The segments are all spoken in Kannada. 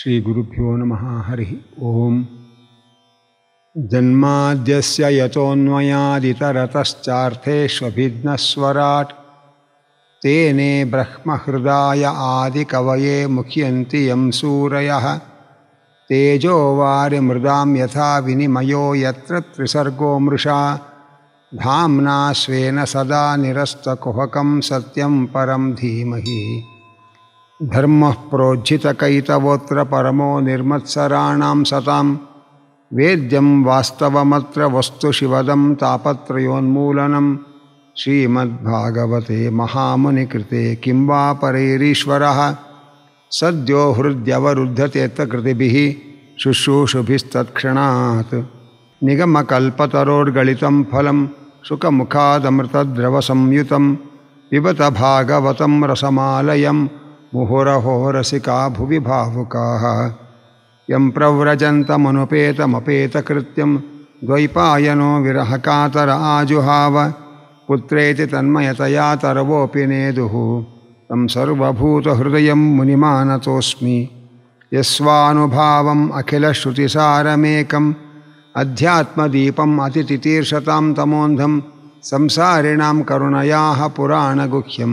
ಶ್ರೀಗುರುಭ್ಯೋ ನಮಃ. ಹರಿ ಓಂ. ಜನ್ಮಾದ್ಯಸ್ಯ ಯತೋನ್ಮಯಾದಿತರತಶ್ಚಾರ್ಥೇಷ್ವಭಿಘ್ನಸ್ವರಾಟ್ ತೇನೇ ಬ್ರಹ್ಮಹೃದಾಯ ಆದಿಕವಯೇ ಮುಹ್ಯಂತಿ ಯಂ ಸೂರಯಃ ತೇಜೋ ವಾರಿಮೃದಾಂ ಯಥಾ ವಿನಿಮಯೋ ಯತ್ರ ತ್ರಿಸರ್ಗೋ ಮೃಷಾ ಧಾಮ್ನಾ ಸ್ವೇನ ಸದಾ ನಿರಸ್ತಕುಹಕಂ ಸತ್ಯಂ ಪರಂ ಧೀಮಹಿ. ಧರ್ಮಃ ಪ್ರೋಜ್झितकैतवोऽत्र परमो निर्मत्सराणां सतां वेद्यं वास्तवमत्र वस्तु शिवदं तापत्रयोन्मूलनं श्रीमद्भागवते महामुनिकृते किं वा परैरीश्वरः सद्यो हृद्यवरुध्यतेऽर्थकृतिभिः शुश्रूषुभिस्तत्क्षणात् निगमकल्पतरोर्गलितं फलं शुकमुखादमृतद्रवसंयुतं पिबत भागवतं रसमालयं मुहुरहो रसिका भुवि भावुकाः यं प्रव्रजन्तमनुपेतमपेतकृत्यं द्वैपायनो विरहकातर आजुहाव पुत्रेति तन्मयतया तरवोऽपि नेदुः तं सर्वभूतहृदयं मुनिमानतोऽस्मि. यस्वानुभावम् अखिलश्रुतिसारमेकम् अध्यात्मदीपम् अतितितीर्षतां तमोन्धं संसारिणां करुणयाः पुराणगुह्यं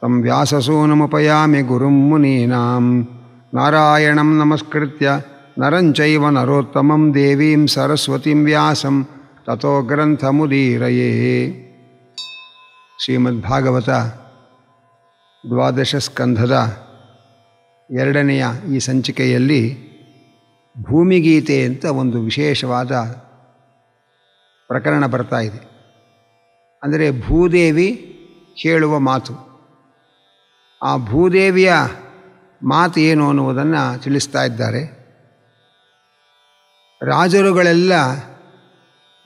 तं व्याससूनुमुपयामि गुरुं मुनीनां. नारायणं नमस्कृत्य नरं चैव नरोत्तमं देवीं सरस्वतीं व्यासं ततो ग्रन्थमुदीरये. ಶ್ರೀಮದ್ಭಾಗವತ ದ್ವಾದಶ ಸ್ಕಂಧದ ಎರಡನೆಯ ಈ ಸಂಚಿಕೆಯಲ್ಲಿ ಭೂಮಿಗೀತೆ ಅಂತ ಒಂದು ವಿಶೇಷವಾದ ಪ್ರಕರಣ ಬರ್ತಾ ಇದೆ. ಅಂದರೆ ಭೂದೇವಿ ಹೇಳುವ ಮಾತು. ಆ ಭೂದೇವಿಯ ಮಾತು ಏನು ಅನ್ನುವುದನ್ನು ತಿಳಿಸ್ತಾ ಇದ್ದಾರೆ. ರಾಜರುಗಳೆಲ್ಲ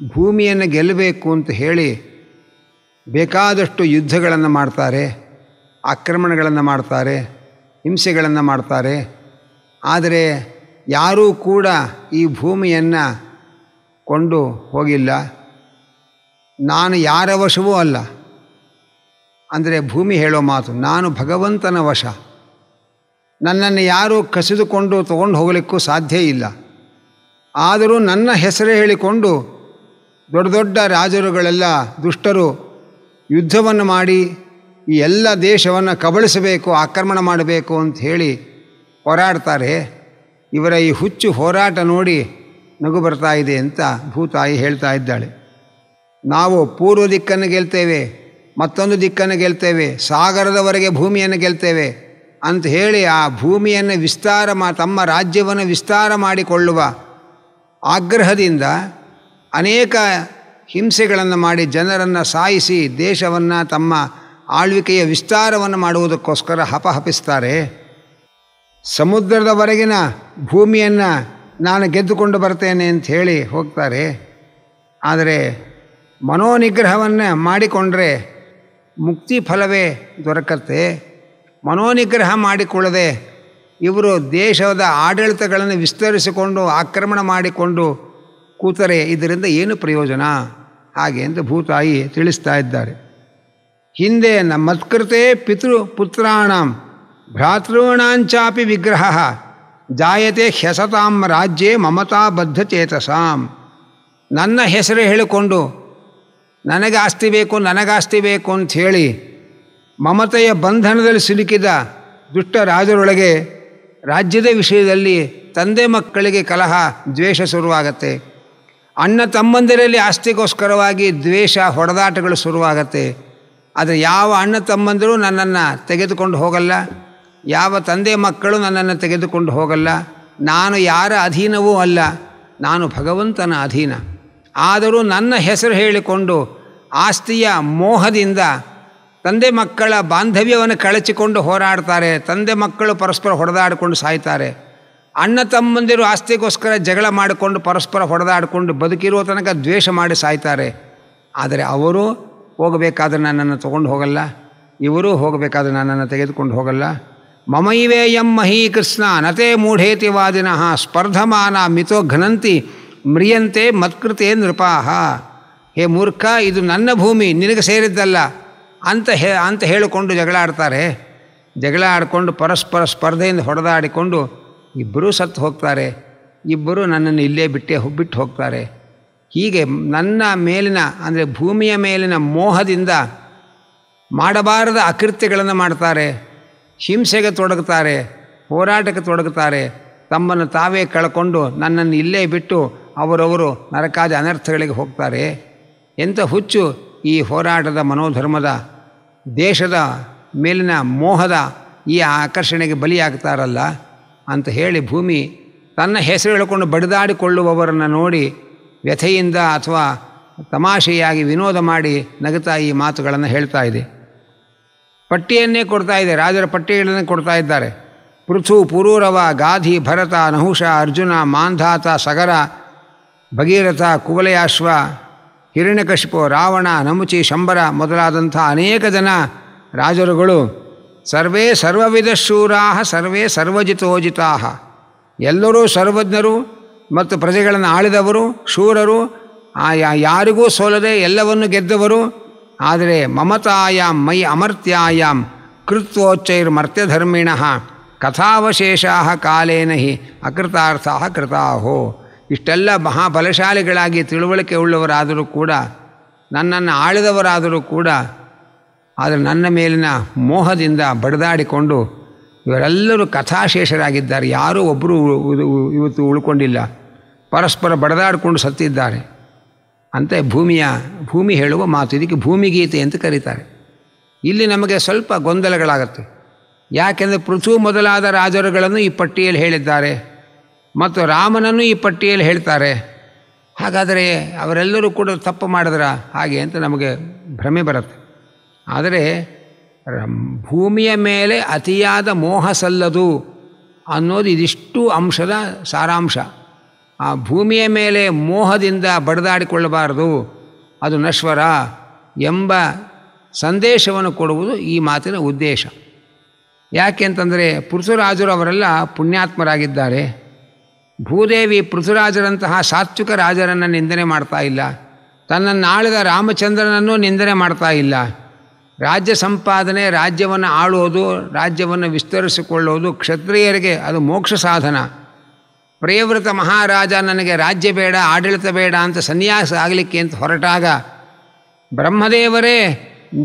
ಭೂಮಿಯನ್ನು ಗೆಲ್ಲಬೇಕು ಅಂತ ಹೇಳಿ ಬೇಕಾದಷ್ಟು ಯುದ್ಧಗಳನ್ನು ಮಾಡ್ತಾರೆ, ಆಕ್ರಮಣಗಳನ್ನು ಮಾಡ್ತಾರೆ, ಹಿಂಸೆಗಳನ್ನು ಮಾಡ್ತಾರೆ. ಆದರೆ ಯಾರೂ ಕೂಡ ಈ ಭೂಮಿಯನ್ನು ಕೊಂಡು ಹೋಗಿಲ್ಲ. ನಾನು ಯಾರ ವಶವೂ ಅಲ್ಲ. ಅಂದರೆ ಭೂಮಿ ಹೇಳೋ ಮಾತು, ನಾನು ಭಗವಂತನ ವಶ. ನನ್ನನ್ನು ಯಾರೂ ಕಸಿದುಕೊಂಡು ತಗೊಂಡು ಹೋಗಲಿಕ್ಕೂ ಸಾಧ್ಯ ಇಲ್ಲ. ಆದರೂ ನನ್ನ ಹೆಸರೇ ಹೇಳಿಕೊಂಡು ದೊಡ್ಡ ದೊಡ್ಡ ರಾಜರುಗಳೆಲ್ಲ ದುಷ್ಟರು ಯುದ್ಧವನ್ನು ಮಾಡಿ ಈ ಎಲ್ಲ ದೇಶವನ್ನು ಕಬಳಿಸಬೇಕು, ಆಕ್ರಮಣ ಮಾಡಬೇಕು ಅಂತ ಹೇಳಿ ಹೋರಾಡ್ತಾರೆ. ಇವರ ಈ ಹುಚ್ಚು ಹೋರಾಟ ನೋಡಿ ನಗು ಬರ್ತಾ ಇದೆ ಅಂತ ಭೂತಾಯಿ ಹೇಳ್ತಾ ಇದ್ದಾಳೆ. ನಾವು ಪೂರ್ವ ದಿಕ್ಕನ್ನು ಗೆಲ್ತೇವೆ, ಮತ್ತೊಂದು ದಿಕ್ಕನ್ನು ಗೆಲ್ತೇವೆ, ಸಾಗರದವರೆಗೆ ಭೂಮಿಯನ್ನು ಗೆಲ್ತೇವೆ ಅಂತ ಹೇಳಿ ಆ ಭೂಮಿಯನ್ನು ತಮ್ಮ ರಾಜ್ಯವನ್ನು ವಿಸ್ತಾರ ಮಾಡಿಕೊಳ್ಳುವ ಆಗ್ರಹದಿಂದ ಅನೇಕ ಹಿಂಸೆಗಳನ್ನು ಮಾಡಿ ಜನರನ್ನು ಸಾಯಿಸಿ ದೇಶವನ್ನು ತಮ್ಮ ಆಳ್ವಿಕೆಯ ವಿಸ್ತಾರವನ್ನು ಮಾಡುವುದಕ್ಕೋಸ್ಕರ ಹಪಹಪಿಸ್ತಾರೆ. ಸಮುದ್ರದವರೆಗಿನ ಭೂಮಿಯನ್ನು ನಾನು ಗೆದ್ದುಕೊಂಡು ಬರ್ತೇನೆ ಅಂತ ಹೇಳಿ ಹೋಗ್ತಾರೆ. ಆದರೆ ಮನೋನಿಗ್ರಹವನ್ನು ಮಾಡಿಕೊಂಡ್ರೆ ಮುಕ್ತಿ ಫಲವೇ ದೊರಕತ್ತೆ. ಮನೋನಿಗ್ರಹ ಮಾಡಿಕೊಳ್ಳದೆ ಇವರು ದೇಶದ ಆಡಳಿತಗಳನ್ನು ವಿಸ್ತರಿಸಿಕೊಂಡು ಆಕ್ರಮಣ ಮಾಡಿಕೊಂಡು ಕೂತರೆ ಇದರಿಂದ ಏನು ಪ್ರಯೋಜನ? ಹಾಗೆ ಅಂತ ಭೂತಾಯಿ ತಿಳಿಸ್ತಾ ಇದ್ದಾರೆ. ಹಿಂದೆ ಮತ್ಕೃತೆ ಪಿತೃಪುತ್ರಾಣಂ ಭ್ರಾತॄಣಾಂಚಾಪಿ ವಿಗ್ರಹ ಜಾಯತೆ ಹ್ಯಸತಾಂ ರಾಜ್ಯೇ ಮಮತಾಬದ್ಧಚೇತಸಾಂ. ನನ್ನ ಹೆಸರು ಹೇಳಿಕೊಂಡು ನನಗೆ ಆಸ್ತಿ ಬೇಕು, ನನಗಾಸ್ತಿ ಬೇಕು ಅಂಥೇಳಿ ಮಮತೆಯ ಬಂಧನದಲ್ಲಿ ಸಿಲುಕಿದ ದುಷ್ಟ ರಾಜರೊಳಗೆ ರಾಜ್ಯದ ವಿಷಯದಲ್ಲಿ ತಂದೆ ಮಕ್ಕಳಿಗೆ ಕಲಹ, ದ್ವೇಷ ಶುರುವಾಗತ್ತೆ. ಅಣ್ಣ ತಮ್ಮಂದಿರಲ್ಲಿ ಆಸ್ತಿಗೋಸ್ಕರವಾಗಿ ದ್ವೇಷ, ಹೊಡೆದಾಟಗಳು ಶುರುವಾಗತ್ತೆ. ಆದರೆ ಯಾವ ಅಣ್ಣ ತಮ್ಮಂದಿರು ನನ್ನನ್ನು ತೆಗೆದುಕೊಂಡು ಹೋಗಲ್ಲ, ಯಾವ ತಂದೆ ಮಕ್ಕಳು ನನ್ನನ್ನು ತೆಗೆದುಕೊಂಡು ಹೋಗಲ್ಲ. ನಾನು ಯಾರ ಅಧೀನವೂ ಅಲ್ಲ, ನಾನು ಭಗವಂತನ ಅಧೀನ. ಆದರೂ ನನ್ನ ಹೆಸರು ಹೇಳಿಕೊಂಡು ಆಸ್ತಿಯ ಮೋಹದಿಂದ ತಂದೆ ಮಕ್ಕಳ ಬಾಂಧವ್ಯವನ್ನು ಕಳಚಿಕೊಂಡು ಹೋರಾಡ್ತಾರೆ. ತಂದೆ ಮಕ್ಕಳು ಪರಸ್ಪರ ಹೊಡೆದಾಡಿಕೊಂಡು ಸಾಯ್ತಾರೆ. ಅಣ್ಣ ತಮ್ಮಂದಿರು ಆಸ್ತಿಗೋಸ್ಕರ ಜಗಳ ಮಾಡಿಕೊಂಡು ಪರಸ್ಪರ ಹೊಡೆದಾಡಿಕೊಂಡು ಬದುಕಿರೋ ತನಕ ದ್ವೇಷ ಮಾಡಿ ಸಾಯ್ತಾರೆ. ಆದರೆ ಅವರು ಹೋಗಬೇಕಾದ್ರೆ ನನ್ನನ್ನು ತೊಗೊಂಡು ಹೋಗಲ್ಲ, ಇವರೂ ಹೋಗಬೇಕಾದ್ರೆ ನನ್ನನ್ನು ತೆಗೆದುಕೊಂಡು ಹೋಗಲ್ಲ. ಮಮೈವೇಯಂ ಮಹೀ ಕೃಷ್ಣ ನತೇ ಮೂಢೇತಿ ವಾದಿನಃ ಸ್ಪರ್ಧಮಾನ ಮಿತೋ ಘನಂತಿ ಮ್ರಿಯಂತೆ ಮತ್ಕೃತೆ ನೃಪಾಹ. ಹೇ ಮೂರ್ಖ, ಇದು ನನ್ನ ಭೂಮಿ, ನಿನಗೆ ಸೇರಿದ್ದಲ್ಲ ಅಂತ ಹೇಳಿಕೊಂಡು ಜಗಳ ಆಡ್ತಾರೆ. ಜಗಳ ಆಡಿಕೊಂಡು ಪರಸ್ಪರ ಸ್ಪರ್ಧೆಯಿಂದ ಹೊಡೆದಾಡಿಕೊಂಡು ಇಬ್ಬರೂ ಸತ್ತು ಹೋಗ್ತಾರೆ, ಇಬ್ಬರೂ ನನ್ನನ್ನು ಇಲ್ಲೇ ಬಿಟ್ಟು ಹೋಗ್ತಾರೆ. ಹೀಗೆ ನನ್ನ ಮೇಲಿನ ಅಂದರೆ ಭೂಮಿಯ ಮೇಲಿನ ಮೋಹದಿಂದ ಮಾಡಬಾರದ ಅಕೃತ್ಯಗಳನ್ನು ಮಾಡ್ತಾರೆ, ಹಿಂಸೆಗೆ ತೊಡಗುತ್ತಾರೆ, ಹೋರಾಟಕ್ಕೆ ತೊಡಗುತ್ತಾರೆ. ತಮ್ಮನ್ನು ತಾವೇ ಕಳ್ಕೊಂಡು ನನ್ನನ್ನು ಇಲ್ಲೇ ಬಿಟ್ಟು ಅವರವರು ನರಕಾದಿ ಅನರ್ಥಗಳಿಗೆ ಹೋಗ್ತಾರೆ. ಎಂಥ ಹುಚ್ಚು ಈ ಹೋರಾಟದ ಮನೋಧರ್ಮದ ದೇಶದ ಮೇಲಿನ ಮೋಹದ ಈ ಆಕರ್ಷಣೆಗೆ ಬಲಿಯಾಗ್ತಾರಲ್ಲ ಅಂತ ಹೇಳಿ ಭೂಮಿ ತನ್ನ ಹೆಸರು ಹೇಳಿಕೊಂಡು ಬಡಿದಾಡಿಕೊಳ್ಳುವವರನ್ನು ನೋಡಿ ವ್ಯಥೆಯಿಂದ ಅಥವಾ ತಮಾಷೆಯಾಗಿ ವಿನೋದ ಮಾಡಿ ನಗುತ್ತಾ ಈ ಮಾತುಗಳನ್ನು ಹೇಳ್ತಾ ಇದೆ. ಪಟ್ಟಿಯನ್ನೇ ಕೊಡ್ತಾ ಇದೆ, ರಾಜರ ಪಟ್ಟಿಗಳನ್ನು ಕೊಡ್ತಾ ಇದ್ದಾರೆ. ಪೃಥು, ಪುರೂರವ, ಗಾಧಿ, ಭರತ, ನಹುಷ, ಅರ್ಜುನ, ಮಾಂಧಾತ, ಸಗರ, ಭಗೀರಥ, ಕುವಲಯಾಶ್ವ, ಹಿರಣ್ಯಕಶಿಪು, ರಾವಣ, ನಮುಚಿ, ಶಂಬರ ಮೊದಲಾದಂಥ ಅನೇಕ ಜನ ರಾಜರುಗಳು ಸರ್ವೇ ಸರ್ವವಿಧ ಶೂರಾ ಸರ್ವೇ ಸರ್ವಜಿತೋಜಿತಾ, ಎಲ್ಲರೂ ಸರ್ವಜ್ಞರು ಮತ್ತು ಪ್ರಜೆಗಳನ್ನು ಆಳಿದವರು, ಶೂರರು, ಯಾರಿಗೂ ಸೋಲದೆ ಎಲ್ಲವನ್ನು ಗೆದ್ದವರು. ಆದರೆ ಮಮತಾಯಾಮ್ ಮೈ ಅಮರ್ತ್ಯಾಯಾಮ್ ಕೃತ್ವೋಚ್ಚೈರ್ಮರ್ತ್ಯಧರ್ಮಿಣಃ ಕಥಾವಶೇಷಾ ಕಾಲೇನ ಹಿ ಅಕೃತಾರ್ಥಾ ಕೃತಾಹೋ. ಇಷ್ಟೆಲ್ಲ ಮಹಾಬಲಶಾಲಿಗಳಾಗಿ ತಿಳುವಳಿಕೆ ಉಳ್ಳವರಾದರೂ ಕೂಡ, ನನ್ನನ್ನು ಆಳಿದವರಾದರೂ ಕೂಡ, ಆದರೆ ನನ್ನ ಮೇಲಿನ ಮೋಹದಿಂದ ಬಡಿದಾಡಿಕೊಂಡು ಇವರೆಲ್ಲರೂ ಕಥಾಶೇಷರಾಗಿದ್ದಾರೆ. ಯಾರೂ ಒಬ್ಬರು ಇವತ್ತು ಉಳ್ಕೊಂಡಿಲ್ಲ, ಪರಸ್ಪರ ಬಡಿದಾಡಿಕೊಂಡು ಸತ್ತಿದ್ದಾರೆ ಅಂತ ಭೂಮಿ ಹೇಳುವ ಮಾತು. ಇದಕ್ಕೆ ಭೂಮಿಗೀತೆ ಅಂತ ಕರೀತಾರೆ. ಇಲ್ಲಿ ನಮಗೆ ಸ್ವಲ್ಪ ಗೊಂದಲಗಳಾಗತ್ತೆ. ಯಾಕೆಂದರೆ ಪೃಥು ಮೊದಲಾದ ರಾಜರುಗಳನ್ನು ಈ ಪಟ್ಟಿಯಲ್ಲಿ ಹೇಳಿದ್ದಾರೆ ಮತ್ತು ರಾಮನನ್ನು ಈ ಪಟ್ಟಿಯಲ್ಲಿ ಹೇಳ್ತಾರೆ. ಹಾಗಾದರೆ ಅವರೆಲ್ಲರೂ ಕೂಡ ತಪ್ಪು ಮಾಡಿದ್ರ ಹಾಗೆ ಅಂತ ನಮಗೆ ಭ್ರಮೆ ಬರುತ್ತೆ. ಆದರೆ ಭೂಮಿಯ ಮೇಲೆ ಅತಿಯಾದ ಮೋಹ ಸಲ್ಲದು ಅನ್ನೋದು ಇದಿಷ್ಟು ಅಂಶದ ಸಾರಾಂಶ. ಆ ಭೂಮಿಯ ಮೇಲೆ ಮೋಹದಿಂದ ಬಡಿದಾಡಿಕೊಳ್ಳಬಾರದು, ಅದು ನಶ್ವರ ಎಂಬ ಸಂದೇಶವನ್ನು ಕೊಡುವುದು ಈ ಮಾತಿನ ಉದ್ದೇಶ. ಯಾಕೆ ಅಂತಂದರೆ ಪೃಥುರಾಜರು ಅವರೆಲ್ಲ ಪುಣ್ಯಾತ್ಮರಾಗಿದ್ದಾರೆ. ಭೂದೇವಿ ಪೃಥುರಾಜರಂತಹ ಸಾತ್ವಿಕ ರಾಜರನ್ನು ನಿಂದನೆ ಮಾಡ್ತಾ ಇಲ್ಲ, ತನ್ನನ್ನು ಆಳಿದ ರಾಮಚಂದ್ರನನ್ನು ನಿಂದನೆ ಮಾಡ್ತಾ ಇಲ್ಲ. ರಾಜ್ಯ ಸಂಪಾದನೆ, ರಾಜ್ಯವನ್ನು ಆಳುವುದು, ರಾಜ್ಯವನ್ನು ವಿಸ್ತರಿಸಿಕೊಳ್ಳುವುದು ಕ್ಷತ್ರಿಯರಿಗೆ ಅದು ಮೋಕ್ಷ ಸಾಧನ. ಪ್ರಿಯವೃತ ಮಹಾರಾಜ ನನಗೆ ರಾಜ್ಯ ಬೇಡ, ಆಡಳಿತ ಬೇಡ ಅಂತ ಸನ್ಯಾಸ ಆಗಲಿಕ್ಕೆ ಅಂತ ಹೊರಟಾಗ ಬ್ರಹ್ಮದೇವರೇ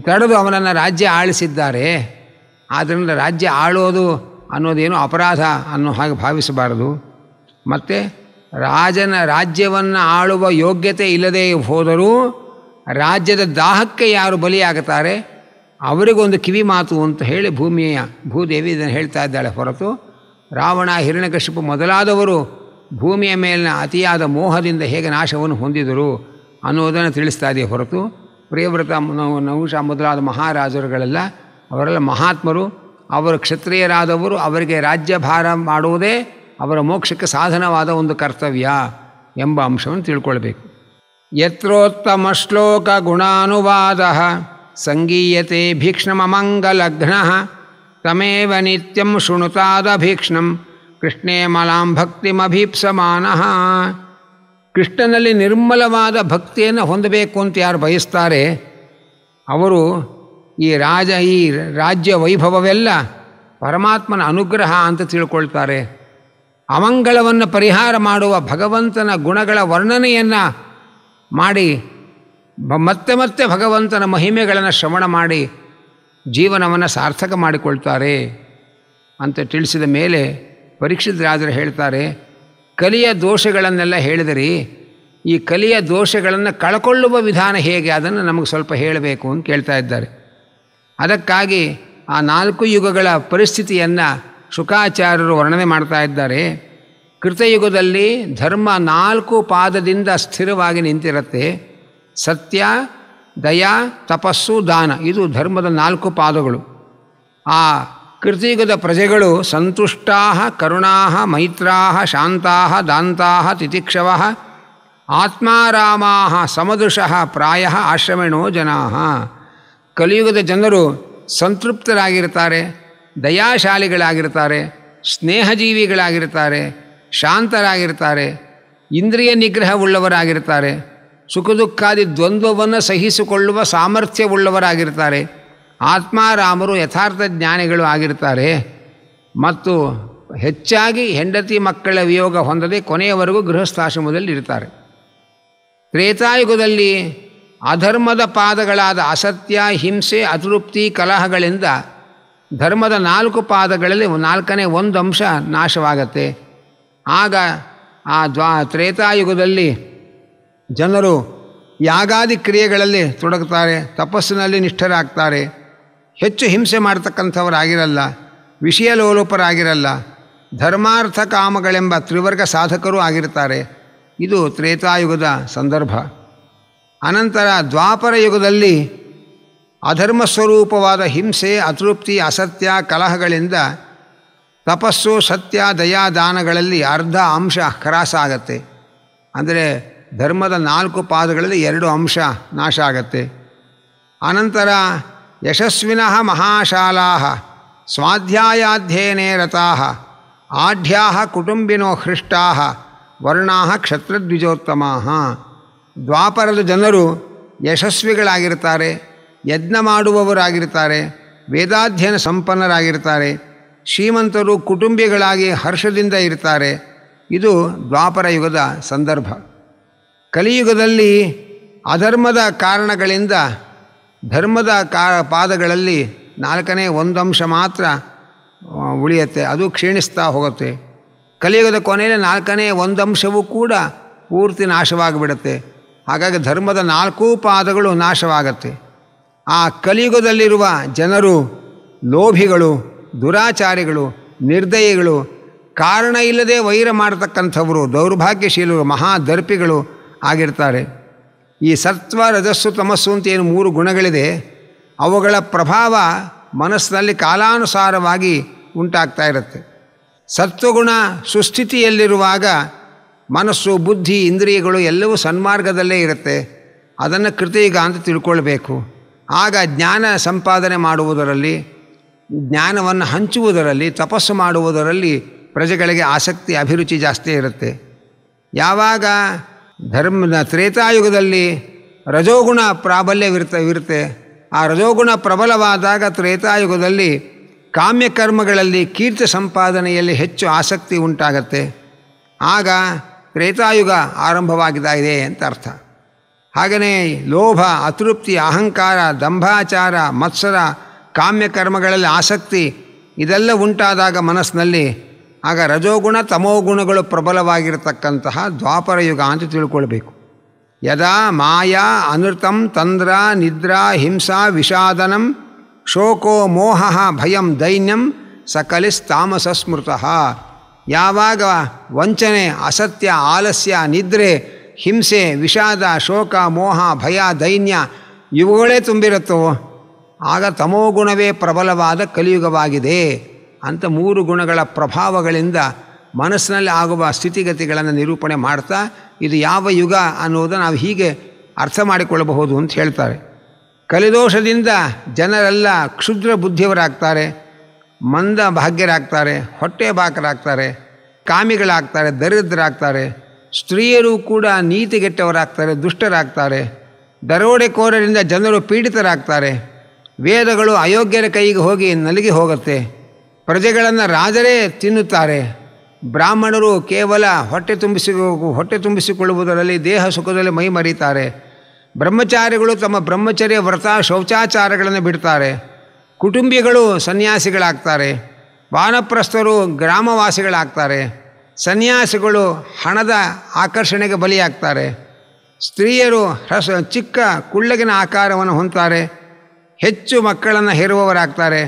ತಡೆದು ಅವನನ್ನು ರಾಜ್ಯ ಆಳಿಸಿದ್ದಾರೆ. ಆದ್ದರಿಂದ ರಾಜ್ಯ ಆಳೋದು ಅನ್ನೋದೇನು ಅಪರಾಧ ಅನ್ನೋ ಹಾಗೆ ಭಾವಿಸಬಾರದು. ಮತ್ತು ರಾಜನ ರಾಜ್ಯವನ್ನು ಆಳುವ ಯೋಗ್ಯತೆ ಇಲ್ಲದೇ ಹೋದರೂ ರಾಜ್ಯದ ದಾಹಕ್ಕೆ ಯಾರು ಬಲಿಯಾಗುತ್ತಾರೆ ಅವರಿಗೊಂದು ಕಿವಿ ಮಾತು ಅಂತ ಹೇಳಿ ಭೂದೇವಿ ಇದನ್ನು ಹೇಳ್ತಾ ಇದ್ದಾಳೆ. ಹೊರತು ರಾವಣ, ಹಿರಣ್ಯಕಶಿಪು ಮೊದಲಾದವರು ಭೂಮಿಯ ಮೇಲಿನ ಅತಿಯಾದ ಮೋಹದಿಂದ ಹೇಗೆ ನಾಶವನ್ನು ಹೊಂದಿದರು ಅನ್ನೋದನ್ನು ತಿಳಿಸ್ತಾ ಇದೆ. ಹೊರತು ಪ್ರಿಯವ್ರತ, ನಹುಷ ಮೊದಲಾದ ಮಹಾರಾಜರುಗಳೆಲ್ಲ ಅವರೆಲ್ಲ ಮಹಾತ್ಮರು, ಅವರು ಕ್ಷತ್ರಿಯರಾದವರು, ಅವರಿಗೆ ರಾಜ್ಯಭಾರ ಮಾಡುವುದೇ ಅವರ ಮೋಕ್ಷಕ್ಕೆ ಸಾಧನವಾದ ಒಂದು ಕರ್ತವ್ಯ ಎಂಬ ಅಂಶವನ್ನು ತಿಳ್ಕೊಳ್ಬೇಕು. ಯತ್ರೋತ್ತಮ ಶ್ಲೋಕ ಗುಣಾನುವಾದ ಸಂಗೀಯತೆ ಭೀಕ್ಷ್ಣಮಂಗಲಘ್ನ ತಮೇವ ನಿತ್ಯಂ ಶೃಣುತಾದಭೀಕ್ಷ್ಣಂ ಕೃಷ್ಣೇ ಮಲಾಂ ಭಕ್ತಿಮಭೀಪ್ಸಮಾನಃ. ಕೃಷ್ಣನಲ್ಲಿ ನಿರ್ಮಲವಾದ ಭಕ್ತಿಯನ್ನು ಹೊಂದಬೇಕು ಅಂತ ಯಾರು ಬಯಸ್ತಾರೆ ಅವರು ಈ ರಾಜ್ಯ ವೈಭವವೆಲ್ಲ ಪರಮಾತ್ಮನ ಅನುಗ್ರಹ ಅಂತ ತಿಳ್ಕೊಳ್ತಾರೆ. ಅಮಂಗಳವನ್ನು ಪರಿಹಾರ ಮಾಡುವ ಭಗವಂತನ ಗುಣಗಳ ವರ್ಣನೆಯನ್ನು ಮಾಡಿ ಮತ್ತೆ ಮತ್ತೆ ಭಗವಂತನ ಮಹಿಮೆಗಳನ್ನು ಶ್ರವಣ ಮಾಡಿ ಜೀವನವನ್ನು ಸಾರ್ಥಕ ಮಾಡಿಕೊಳ್ತಾರೆ ಅಂತ ತಿಳಿಸಿದ ಮೇಲೆ ಪರೀಕ್ಷಿತ ರಾಜರು ಹೇಳ್ತಾರೆ, ಕಲಿಯ ದೋಷಗಳನ್ನೆಲ್ಲ ಹೇಳಿದಿರಿ, ಈ ಕಲಿಯ ದೋಷಗಳನ್ನು ಕಳ್ಕೊಳ್ಳುವ ವಿಧಾನ ಹೇಗೆ ಅದನ್ನು ನಮಗೆ ಸ್ವಲ್ಪ ಹೇಳಬೇಕು ಅಂತ ಕೇಳ್ತಾ ಇದ್ದಾರೆ. ಅದಕ್ಕಾಗಿ ಆ 4 ಯುಗಗಳ ಪರಿಸ್ಥಿತಿಯನ್ನು ಶುಕಾಚಾರ್ಯರು ವರ್ಣನೆ ಮಾಡ್ತಾ ಇದ್ದಾರೆ. ಕೃತಯುಗದಲ್ಲಿ ಧರ್ಮ 4 ಪಾದದಿಂದ ಸ್ಥಿರವಾಗಿ ನಿಂತಿರುತ್ತೆ. ಸತ್ಯ, ದಯ, ತಪಸ್ಸು, ದಾನ, ಇದು ಧರ್ಮದ 4 ಪಾದಗಳು. ಆ ಕೃತಯುಗದ ಪ್ರಜೆಗಳು ಸಂತುಷ್ಟಾ, ಕರುಣಾ, ಮೈತ್ರಾ, ಶಾಂತಾ, ದಾಂತಾ, ತಿತಿಕ್ಷವ, ಆತ್ಮಾರಾಮಾ, ಸಮದೃಶಃ, ಪ್ರಾಯ ಆಶ್ರಮಿಣೋ ಜನಾ. ಕಲಿಯುಗದ ಜನರು ಸಂತೃಪ್ತರಾಗಿರ್ತಾರೆ, ದಯಾಶಾಲಿಗಳಾಗಿರ್ತಾರೆ, ಸ್ನೇಹಜೀವಿಗಳಾಗಿರ್ತಾರೆ, ಶಾಂತರಾಗಿರ್ತಾರೆ, ಇಂದ್ರಿಯ ನಿಗ್ರಹವುಳ್ಳವರಾಗಿರ್ತಾರೆ, ಸುಖ ದುಃಖಾದಿ ದ್ವಂದ್ವವನ್ನು ಸಹಿಸಿಕೊಳ್ಳುವ ಸಾಮರ್ಥ್ಯವುಳ್ಳವರಾಗಿರ್ತಾರೆ, ಆತ್ಮಾರಾಮರು ಯಥಾರ್ಥ ಜ್ಞಾನಿಗಳು ಆಗಿರ್ತಾರೆ. ಮತ್ತು ಹೆಚ್ಚಾಗಿ ಹೆಂಡತಿ ಮಕ್ಕಳ ವಿಯೋಗ ಹೊಂದದೆ ಕೊನೆಯವರೆಗೂ ಗೃಹಸ್ಥಾಶ್ರಮದಲ್ಲಿ ಇರ್ತಾರೆ. ತ್ರೇತಾಯುಗದಲ್ಲಿ ಅಧರ್ಮದ ಪಾದಗಳಾದ ಅಸತ್ಯ, ಹಿಂಸೆ, ಅತೃಪ್ತಿ, ಕಲಹಗಳಿಂದ ಧರ್ಮದ 4 ಪಾದಗಳಲ್ಲಿ 4ನೇ ಒಂದು ಅಂಶ ನಾಶವಾಗತ್ತೆ. ಆಗ ಆ ತ್ರೇತಾಯುಗದಲ್ಲಿ ಜನರು ಯಾಗಾದಿ ಕ್ರಿಯೆಗಳಲ್ಲಿ ತೊಡಗುತ್ತಾರೆ, ತಪಸ್ಸಿನಲ್ಲಿ ನಿಷ್ಠರಾಗ್ತಾರೆ, ಹೆಚ್ಚು ಹಿಂಸೆ ಮಾಡ್ತಕ್ಕಂಥವರಾಗಿರಲ್ಲ, ವಿಷಯ ಲೋಲುಪರಾಗಿರಲ್ಲ, ಧರ್ಮಾರ್ಥ ಕಾಮಗಳೆಂಬ ತ್ರಿವರ್ಗ ಸಾಧಕರೂ ಆಗಿರ್ತಾರೆ. ಇದು ತ್ರೇತಾಯುಗದ ಸಂದರ್ಭ. ಅನಂತರ ದ್ವಾಪರ ಯುಗದಲ್ಲಿ ಅಧರ್ಮ ಸ್ವರೂಪವಾದ ಹಿಂಸೆ, ಅತೃಪ್ತಿ, ಅಸತ್ಯ, ಕಲಹಗಳಿಂದ ತಪಸ್ಸು, ಸತ್ಯ, ದಯಾ, ದಾನಗಳಲ್ಲಿ ಅರ್ಧ ಅಂಶ ಹ್ರಾಸ ಆಗತ್ತೆ. ಅಂದರೆ ಧರ್ಮದ 4 ಪಾದಗಳಲ್ಲಿ 2 ಅಂಶ ನಾಶ ಆಗತ್ತೆ. ಅನಂತರ ಯಶಸ್ವಿನಃ ಮಹಾಶಾಲಾಃ ಸ್ವಾಧ್ಯಾಯಾಧ್ಯಯನೇ ರತಾಃ ಆಢ್ಯಾಃ ಕುಟುಂಬಿನೋ ಹೃಷ್ಟಾಃ ವರ್ಣಾಃ ಕ್ಷತ್ರದ್ವಿಜೋತ್ತಮಾಃ. ದ್ವಾಪರದ ಜನರು ಯಶಸ್ವಿಗಳಾಗಿರ್ತಾರೆ, ಯಜ್ಞ ಮಾಡುವವರಾಗಿರ್ತಾರೆ, ವೇದಾಧ್ಯಯನ ಸಂಪನ್ನರಾಗಿರ್ತಾರೆ, ಶ್ರೀಮಂತರು ಕುಟುಂಬಿಗಳಾಗಿ ಹರ್ಷದಿಂದ ಇರ್ತಾರೆ. ಇದು ದ್ವಾಪರ ಯುಗದ ಸಂದರ್ಭ. ಕಲಿಯುಗದಲ್ಲಿ ಅಧರ್ಮದ ಕಾರಣಗಳಿಂದ ಧರ್ಮದ ಪಾದಗಳಲ್ಲಿ 4ನೇ ಒಂದು ಅಂಶ ಮಾತ್ರ ಉಳಿಯುತ್ತೆ, ಅದು ಕ್ಷೀಣಿಸ್ತಾ ಹೋಗುತ್ತೆ. ಕಲಿಯುಗದ ಕೊನೆಯಲ್ಲಿ 4ನೇ ಒಂದು ಅಂಶವೂ ಕೂಡ ಪೂರ್ತಿ ನಾಶವಾಗಿಬಿಡುತ್ತೆ. ಹಾಗಾಗಿ ಧರ್ಮದ 4 ಪಾದಗಳು ನಾಶವಾಗತ್ತೆ. ಆ ಕಲಿಯುಗದಲ್ಲಿರುವ ಜನರು ಲೋಭಿಗಳು, ದುರಾಚಾರಿಗಳು, ನಿರ್ದಯಿಗಳು, ಕಾರಣ ಇಲ್ಲದೆ ವೈರ ಮಾಡತಕ್ಕಂಥವರು, ದೌರ್ಭಾಗ್ಯಶೀಲರು, ಮಹಾದರ್ಪಿಗಳು ಆಗಿರ್ತಾರೆ. ಈ ಸತ್ವ, ರಜಸ್ಸು, ತಮಸ್ಸು ಅಂತ ಏನು 3 ಗುಣಗಳಿದೆ, ಅವುಗಳ ಪ್ರಭಾವ ಮನಸ್ಸಿನಲ್ಲಿ ಕಾಲಾನುಸಾರವಾಗಿ ಉಂಟಾಗ್ತಾ ಇರುತ್ತೆ. ಸತ್ವಗುಣ ಸುಸ್ಥಿತಿಯಲ್ಲಿರುವಾಗ ಮನಸ್ಸು, ಬುದ್ಧಿ, ಇಂದ್ರಿಯಗಳು ಎಲ್ಲವೂ ಸನ್ಮಾರ್ಗದಲ್ಲೇ ಇರುತ್ತೆ. ಅದನ್ನು ಕೃತಿಗ ಅಂತ ತಿಳ್ಕೊಳ್ಬೇಕು. ಆಗ ಜ್ಞಾನ ಸಂಪಾದನೆ ಮಾಡುವುದರಲ್ಲಿ, ಜ್ಞಾನವನ್ನು ಹಂಚುವುದರಲ್ಲಿ, ತಪಸ್ಸು ಮಾಡುವುದರಲ್ಲಿ ಪ್ರಜೆಗಳಿಗೆ ಆಸಕ್ತಿ, ಅಭಿರುಚಿ ಜಾಸ್ತಿ ಇರುತ್ತೆ. ಯಾವಾಗ ತ್ರೇತಾಯುಗದಲ್ಲಿ ರಜೋಗುಣ ಪ್ರಾಬಲ್ಯವಿರುತ್ತೆ, ಆ ರಜೋಗುಣ ಪ್ರಬಲವಾದಾಗ ತ್ರೇತಾಯುಗದಲ್ಲಿ ಕಾಮ್ಯಕರ್ಮಗಳಲ್ಲಿ, ಕೀರ್ತಿ ಸಂಪಾದನೆಯಲ್ಲಿ ಹೆಚ್ಚು ಆಸಕ್ತಿ ಉಂಟಾಗತ್ತೆ. ಆಗ ತ್ರೇತಾಯುಗ ಆರಂಭವಾಗಿದೆ ಅಂತ ಅರ್ಥ. ಹಾಗೆಯೇ ಲೋಭ, ಅತೃಪ್ತಿ, ಅಹಂಕಾರ, ದಂಭಾಚಾರ, ಮತ್ಸರ, ಕಾಮ್ಯಕರ್ಮಗಳಲ್ಲಿ ಆಸಕ್ತಿ ಇದೆಲ್ಲ ಉಂಟಾದಾಗ ಮನಸ್ಸಿನಲ್ಲಿ ಆಗ ರಜೋಗುಣ, ತಮೋಗುಣಗಳು ಪ್ರಬಲವಾಗಿರತಕ್ಕಂತಹ ದ್ವಾಪರ ಯುಗ ಅಂತ ತಿಳ್ಕೊಳ್ಬೇಕು. ಯದಾ ಮಾಯಾ ಅನೃತಂ ತಂದ್ರ ನಿದ್ರಾ ಹಿಂಸಾ ವಿಷಾದನಂ ಶೋಕೋ ಮೋಹ ಭಯಂ ದೈನ್ಯಂ ಸಕಲಿಸ್ತಾಮಸ ಸ್ಮೃತಃ. ಯಾವಾಗ ವಂಚನೆ, ಅಸತ್ಯ, ಆಲಸ್ಯ, ನಿದ್ರೆ, ಹಿಂಸೆ, ವಿಷಾದ, ಶೋಕ, ಮೋಹ, ಭಯ, ದೈನ್ಯ ಇವುಗಳೇ ತುಂಬಿರುತ್ತೋ ಆಗ ತಮೋಗುಣವೇ ಪ್ರಬಲವಾದ ಕಲಿಯುಗವಾಗಿದೆ ಅಂತ 3 ಗುಣಗಳ ಪ್ರಭಾವಗಳಿಂದ ಮನಸ್ಸಿನಲ್ಲಿ ಆಗುವ ಸ್ಥಿತಿಗತಿಗಳನ್ನು ನಿರೂಪಣೆ ಮಾಡ್ತಾ ಇದು ಯಾವ ಯುಗ ಅನ್ನೋದನ್ನು ನಾವು ಹೀಗೆ ಅರ್ಥ ಮಾಡಿಕೊಳ್ಳಬಹುದು ಅಂತ ಹೇಳ್ತಾರೆ. ಕಲಿದೋಷದಿಂದ ಜನರೆಲ್ಲ ಕ್ಷುದ್ರ ಬುದ್ಧಿಯವರಾಗ್ತಾರೆ, ಮಂದ ಭಾಗ್ಯರಾಗ್ತಾರೆ, ಹೊಟ್ಟೆ ಬಾಕರಾಗ್ತಾರೆ, ಕಾಮಿಗಳಾಗ್ತಾರೆ, ದರಿದ್ರರಾಗ್ತಾರೆ. ಸ್ತ್ರೀಯರು ಕೂಡ ನೀತಿಗೆಟ್ಟವರಾಗ್ತಾರೆ, ದುಷ್ಟರಾಗ್ತಾರೆ. ದರೋಡೆಕೋರರಿಂದ ಜನರು ಪೀಡಿತರಾಗ್ತಾರೆ. ವೇದಗಳು ಅಯೋಗ್ಯರ ಕೈಗೆ ಹೋಗಿ ನಲಗಿ ಹೋಗುತ್ತೆ. ಪ್ರಜೆಗಳನ್ನು ರಾಜರೇ ತಿನ್ನುತ್ತಾರೆ. ಬ್ರಾಹ್ಮಣರು ಕೇವಲ ಹೊಟ್ಟೆ ತುಂಬಿಸಿಕೊಳ್ಳುವುದರಲ್ಲಿ, ದೇಹ ಸುಖದಲ್ಲಿ ಮೈ ಮರೀತಾರೆ. ಬ್ರಹ್ಮಚಾರಿಗಳು ತಮ್ಮ ಬ್ರಹ್ಮಚರ್ಯ, ವ್ರತ, ಶೌಚಾಚಾರಗಳನ್ನು ಬಿಡ್ತಾರೆ. ಕುಟುಂಬಿಗಳು ಸನ್ಯಾಸಿಗಳಾಗ್ತಾರೆ. ವಾನಪ್ರಸ್ಥರು ಗ್ರಾಮವಾಸಿಗಳಾಗ್ತಾರೆ. ಸನ್ಯಾಸಿಗಳು ಹಣದ ಆಕರ್ಷಣೆಗೆ ಬಲಿಯಾಗ್ತಾರೆ. ಸ್ತ್ರೀಯರು ಚಿಕ್ಕ ಕುಳ್ಳಗಿನ ಆಕಾರವನ್ನು ಹೊಂದ್ತಾರೆ. ಹೆಚ್ಚು ಮಕ್ಕಳನ್ನು ಹೇರುವವರಾಗ್ತಾರೆ.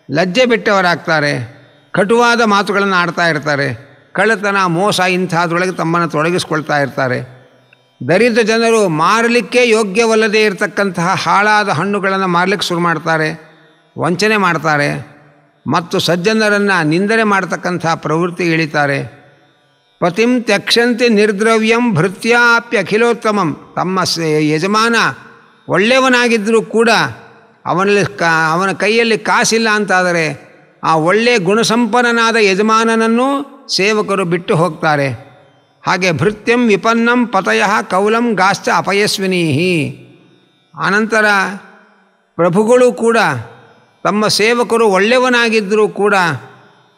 ಲಜ್ಜೆ ಬಿಟ್ಟವರಾಗ್ತಾರೆ. ಕಟುವಾದ ಮಾತುಗಳನ್ನು ಆಡ್ತಾ ಇರ್ತಾರೆ. ಕಳ್ಳತನ, ಮೋಸ ಇಂಥದ್ರೊಳಗೆ ತಮ್ಮನ್ನು ತೊಡಗಿಸ್ಕೊಳ್ತಾ ಇರ್ತಾರೆ. ದರಿದ್ರ ಜನರು ಮಾರಲಿಕ್ಕೆ ಯೋಗ್ಯವಲ್ಲದೆ ಇರತಕ್ಕಂತಹ ಹಾಳಾದ ಹಣ್ಣುಗಳನ್ನು ಮಾರಲಿಕ್ಕೆ ಶುರು ಮಾಡ್ತಾರೆ, ವಂಚನೆ ಮಾಡ್ತಾರೆ ಮತ್ತು ಸಜ್ಜನರನ್ನು ನಿಂದನೆ ಮಾಡ್ತಕ್ಕಂಥ ಪ್ರವೃತ್ತಿ ಇಳಿತಾರೆ. ಪತಿಂ ತ್ಯಕ್ಷಂತಿ ನಿರ್ದ್ರವ್ಯಂ ಭೃತ್ಯಾಪ್ಯಖಿಲೋತ್ತಮಂ. ತಮ್ಮ ಯಜಮಾನ ಒಳ್ಳೆಯವನಾಗಿದ್ದರೂ ಕೂಡ ಅವನ ಕೈಯಲ್ಲಿ ಕಾಸಿಲ್ಲ ಅಂತಾದರೆ ಆ ಒಳ್ಳೆಯ ಗುಣಸಂಪನ್ನನಾದ ಯಜಮಾನನನ್ನು ಸೇವಕರು ಬಿಟ್ಟು ಹೋಗ್ತಾರೆ. ಹಾಗೆ ಭೃತ್ಯಂ ವಿಪನ್ನಂ ಪತಯಃ ಕೌಲಂ ಗಾಶ್ಚ ಅಪಯಸ್ವಿನೀಹಿ. ಅನಂತರ ಪ್ರಭುಗಳು ಕೂಡ ತಮ್ಮ ಸೇವಕರು ಒಳ್ಳೆಯವನಾಗಿದ್ದರೂ ಕೂಡ